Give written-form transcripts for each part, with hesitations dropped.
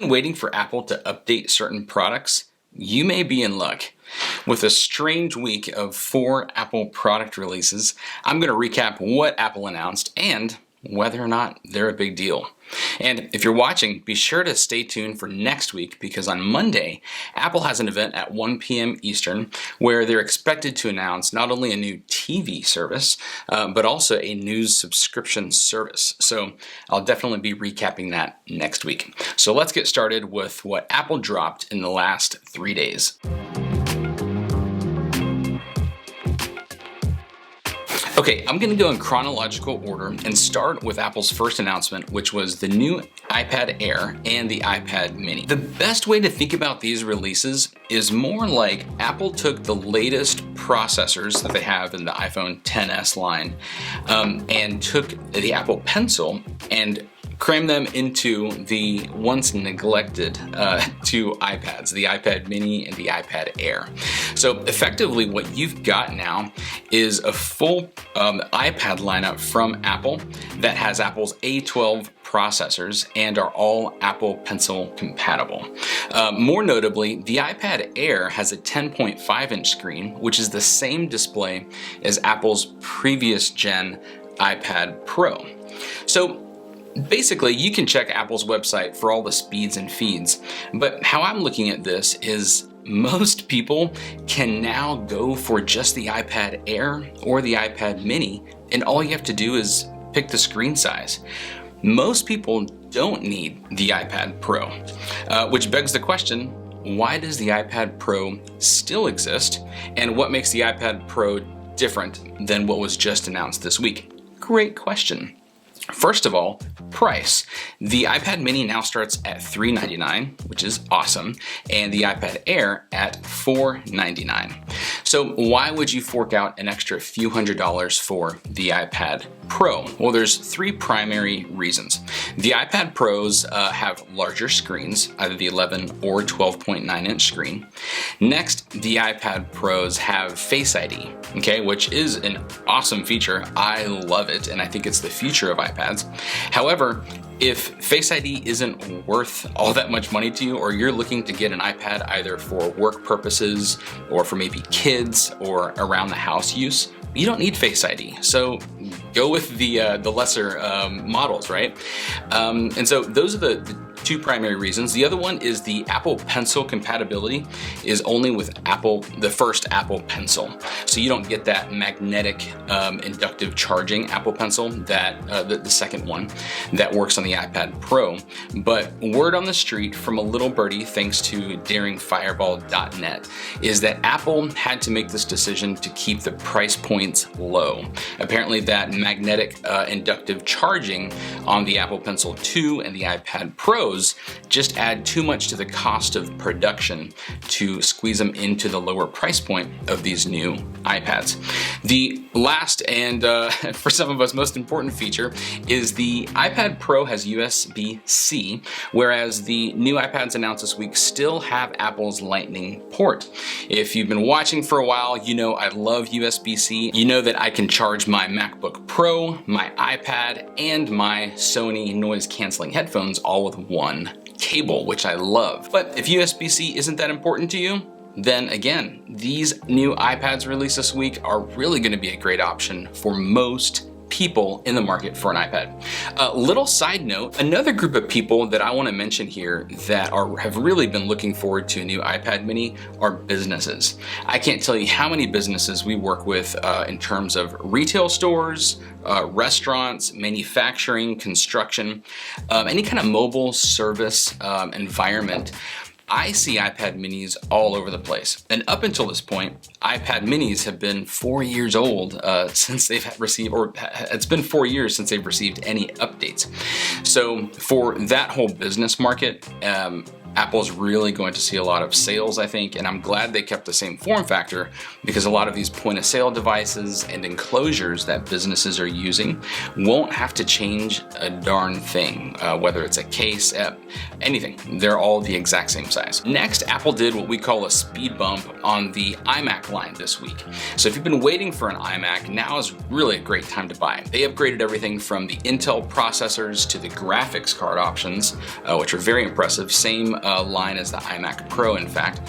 Waiting for Apple to update certain products, you may be in luck. With a strange week of 4 Apple product releases, I'm going to recap what Apple announced and whether or not they're a big deal. And if you're watching, be sure to stay tuned for next week because on Monday, Apple has an event at 1 p.m. Eastern where they're expected to announce not only a new TV service, but also a news subscription service. So I'll definitely be recapping that next week. So let's get started with what Apple dropped in the last 3 days. Okay, I'm going to go in chronological order and start with Apple's first announcement, which was the new iPad Air and the iPad mini. The best way to think about these releases is more like Apple took the latest processors that they have in the iPhone XS line and took the Apple Pencil and cram them into the once neglected 2 iPads, the iPad mini and the iPad Air. So effectively what you've got now is a full iPad lineup from Apple that has Apple's A12 processors and are all Apple Pencil compatible. More notably, the iPad Air has a 10.5-inch screen, which is the same display as Apple's previous gen iPad Pro. So basically, you can check Apple's website for all the speeds and feeds, but how I'm looking at this is most people can now go for just the iPad Air or the iPad mini, and all you have to do is pick the screen size. Most people don't need the iPad Pro, which begs the question, why does the iPad Pro still exist, and what makes the iPad Pro different than what was just announced this week? Great question. First of all, price. The iPad mini now starts at $399, which is awesome, and the iPad Air at $499. So why would you fork out an extra few $100s for the iPad Pro? Well, there's 3 primary reasons. The iPad Pros have larger screens, either the 11 or 12.9-inch screen. Next, the iPad Pros have Face ID, okay, which is an awesome feature. I love it, and I think it's the future of iPads. However, if Face ID isn't worth all that much money to you, or you're looking to get an iPad either for work purposes or for maybe kids or around the house use, you don't need Face ID. So go with the lesser models, right? And so those are the 2 primary reasons. The other one is the Apple Pencil compatibility is only with the first Apple Pencil. So you don't get that magnetic inductive charging Apple Pencil, that the second one that works on the iPad Pro. But word on the street from a little birdie, thanks to daringfireball.net, is that Apple had to make this decision to keep the price points low. Apparently that magnetic inductive charging on the Apple Pencil 2 and the iPad Pros just add too much to the cost of production to squeeze them into the lower price point of these new iPads. The last and for some of us most important feature is the iPad Pro has USB-C, whereas the new iPads announced this week still have Apple's Lightning port. If you've been watching for a while, you know I love USB-C. You know that I can charge my MacBook Pro, my iPad, and my Sony noise canceling headphones all with one cable, which I love. But if USB-C isn't that important to you, then again, these new iPads released this week are really going to be a great option for most people in the market for an iPad. Little side note, another group of people that I want to mention here that have really been looking forward to a new iPad mini are businesses. I can't tell you how many businesses we work with in terms of retail stores, restaurants, manufacturing, construction, any kind of mobile service environment. I see iPad minis all over the place. And up until this point, iPad minis have been 4 years old since they've received, or it's been 4 years since they've received any updates. So for that whole business market, Apple's really going to see a lot of sales, I think, and I'm glad they kept the same form factor because a lot of these point of sale devices and enclosures that businesses are using won't have to change a darn thing, whether it's a case, anything. They're all the exact same size. Next, Apple did what we call a speed bump on the iMac line this week. So if you've been waiting for an iMac, now is really a great time to buy. They upgraded everything from the Intel processors to the graphics card options, which are very impressive. Same line as the iMac Pro, in fact,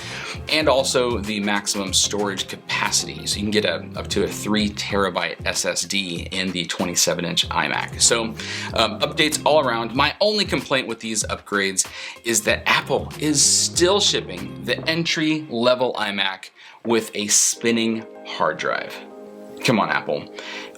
and also the maximum storage capacity. So you can get up to a 3 terabyte SSD in the 27-inch iMac. So updates all around. My only complaint with these upgrades is that Apple is still shipping the entry-level iMac with a spinning hard drive. Come on, Apple.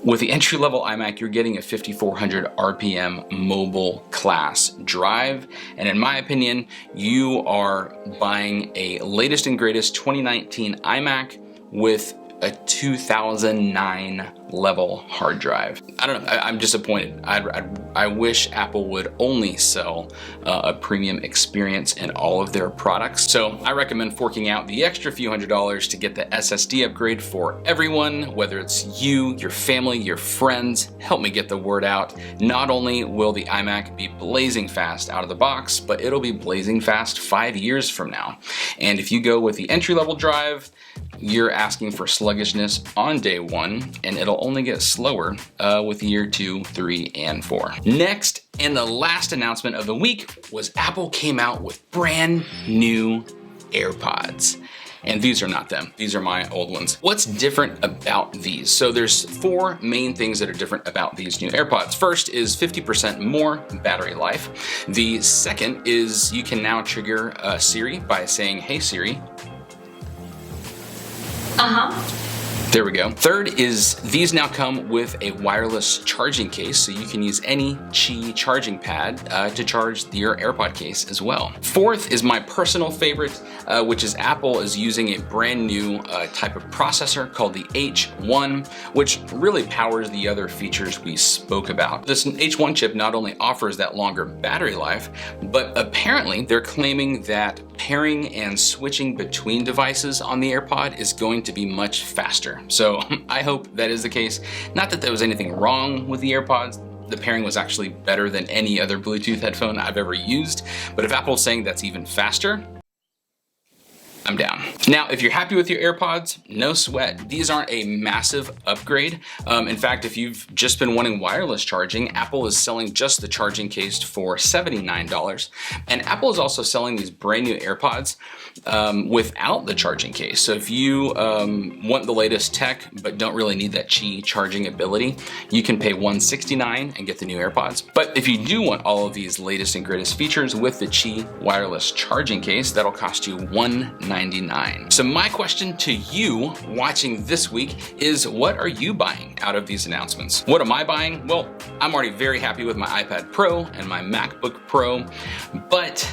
With the entry-level iMac, you're getting a 5400 RPM mobile class drive, and in my opinion, you are buying a latest and greatest 2019 iMac with a 2009 level hard drive. I don't know, I'm disappointed. I wish Apple would only sell a premium experience in all of their products. So I recommend forking out the extra few $100s to get the SSD upgrade for everyone, whether it's you, your family, your friends. Help me get the word out. Not only will the iMac be blazing fast out of the box, but it'll be blazing fast 5 years from now. And if you go with the entry-level drive, you're asking for sluggishness on day one, and it'll only get slower with year 2, 3, and 4. Next, and the last announcement of the week was Apple came out with brand new AirPods. And these are not them. These are my old ones. What's different about these? So there's 4 main things that are different about these new AirPods. First is 50% more battery life. The second is you can now trigger Siri by saying, "Hey Siri." There we go. Third is these now come with a wireless charging case, so you can use any Qi charging pad to charge your AirPod case as well. Fourth is my personal favorite, which is Apple is using a brand new type of processor called the H1, which really powers the other features we spoke about. This H1 chip not only offers that longer battery life, but apparently they're claiming that pairing and switching between devices on the AirPod is going to be much faster. So I hope that is the case. Not that there was anything wrong with the AirPods. The pairing was actually better than any other Bluetooth headphone I've ever used. But if Apple's saying that's even faster, I'm down. Now, if you're happy with your AirPods, no sweat. These aren't a massive upgrade. In fact, if you've just been wanting wireless charging, Apple is selling just the charging case for $79. And Apple is also selling these brand new AirPods without the charging case. So if you want the latest tech, but don't really need that Qi charging ability, you can pay $169 and get the new AirPods. But if you do want all of these latest and greatest features with the Qi wireless charging case, that'll cost you $199. So my question to you watching this week is, what are you buying out of these announcements? What am I buying? Well, I'm already very happy with my iPad Pro and my MacBook Pro, but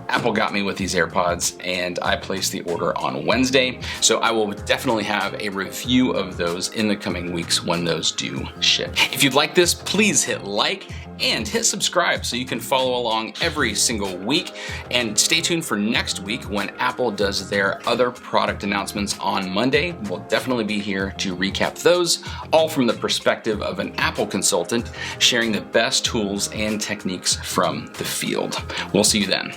Apple got me with these AirPods and I placed the order on Wednesday. So I will definitely have a review of those in the coming weeks when those do ship. If you'd like this, please hit like and hit subscribe so you can follow along every single week. And stay tuned for next week when Apple does their other product announcements on Monday. We'll definitely be here to recap those, all from the perspective of an Apple consultant sharing the best tools and techniques from the field. We'll see you then.